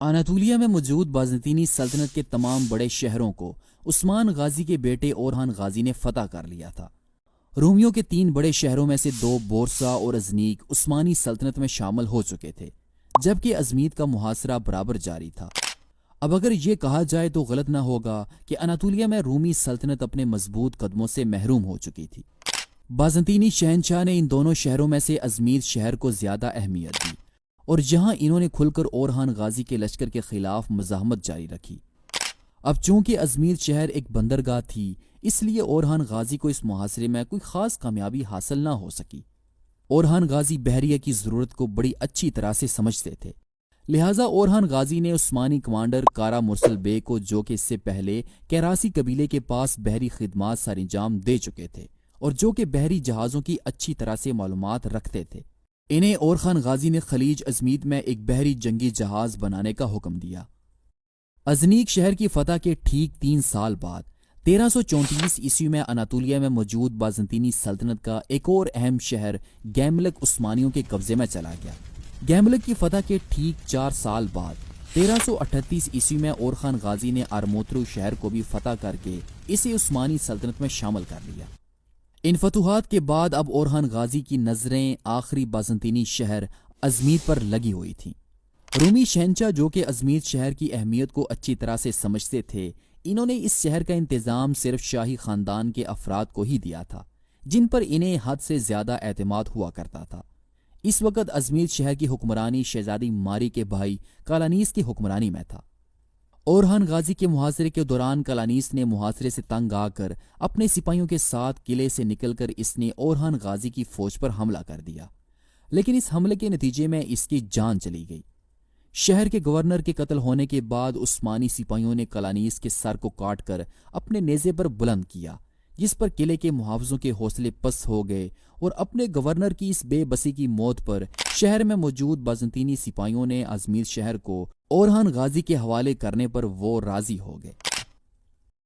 Anatolia میں موجود بازنطینی سلطنت کے تمام بڑے شہروں کو عثمان غازی کے بیٹے اورحان غازی نے فتح کر لیا تھا۔ رومیوں کے 3 بڑے شہروں میں سے 2 بورسا اور ازنیک عثمانی سلطنت میں شامل ہو چکے تھے، جبکہ ازمیت کا محاصرہ برابر جاری تھا۔ اب اگر یہ کہا جائے تو غلط نہ ہوگا کہ اناطولیہ میں رومی سلطنت اپنے مضبوط قدموں سے محروم ہو چکی تھی۔ بازنطینی شہنشاہ نے ان دونوں شہروں میں سے ازمیت شہر کو زیادہ اہمیت دی، اور جہاں انہوں نے کھل کر اورحان غازی کے لشکر کے خلاف مزاحمت جاری رکھی۔ اب چونکہ ازمیت شہر ایک بندرگاہ تھی، اس لیے اورحان غازی کو اس محاصرے میں کوئی خاص کامیابی حاصل نہ ہو سکی۔ اورحان غازی بحریہ کی ضرورت کو بڑی اچھی طرح سے سمجھتے تھے، لہٰذا اورحان غازی نے عثمانی کمانڈر کارا مرسل بے کو، جو کہ اس سے پہلے کیراسی قبیلے کے پاس بحری خدمات سر انجام دے چکے تھے اور جو کہ بحری جہازوں کی اچھی طرح سے معلومات رکھتے تھے، انہیں اورحان غازی نے خلیج ازمیت میں ایک بحری جنگی جہاز بنانے کا حکم دیا۔ ازنیک شہر کی فتح کے ٹھیک 3 سال بعد 1334 عیسوی میں اناطولیہ میں موجود بازنطینی سلطنت کا ایک اور اہم شہر گیملک عثمانیوں کے قبضے میں چلا گیا۔ گیملک کی فتح کے ٹھیک 4 سال بعد 1338 عیسوی میں اورحان غازی نے ارموترو شہر کو بھی فتح کر کے اسے عثمانی سلطنت میں شامل کر لیا۔ ان فتوحات کے بعد اب اورحان غازی کی نظریں آخری بازنطینی شہر ازمیت پر لگی ہوئی تھیں۔ رومی شہنشاہ، جو کہ ازمیت شہر کی اہمیت کو اچھی طرح سے سمجھتے تھے، انہوں نے اس شہر کا انتظام صرف شاہی خاندان کے افراد کو ہی دیا تھا، جن پر انہیں حد سے زیادہ اعتماد ہوا کرتا تھا۔ اس وقت ازمیت شہر کی حکمرانی شہزادی ماری کے بھائی کالانیس کی حکمرانی میں تھا۔ اورحان غازی کے محاصرے کے دوران کالانیس نے محاصرے سے تنگ آ کر اپنے سپاہیوں کے ساتھ قلعے سے نکل کر اس نے اورحان غازی کی فوج پر حملہ کر دیا، لیکن اس حملے کے نتیجے میں اس کی جان چلی گئی۔ شہر کے گورنر کے قتل ہونے کے بعد عثمانی سپاہیوں نے کالانیس کے سر کو کاٹ کر اپنے نیزے پر بلند کیا، جس پر قلعے کے محافظوں کے حوصلے پست ہو گئے، اور اپنے گورنر کی اس بے بسی کی موت پر شہر میں موجود بازنطینی سپاہیوں نے ازمیت شہر کو اورحان غازی کے حوالے کرنے پر وہ راضی ہو گئے۔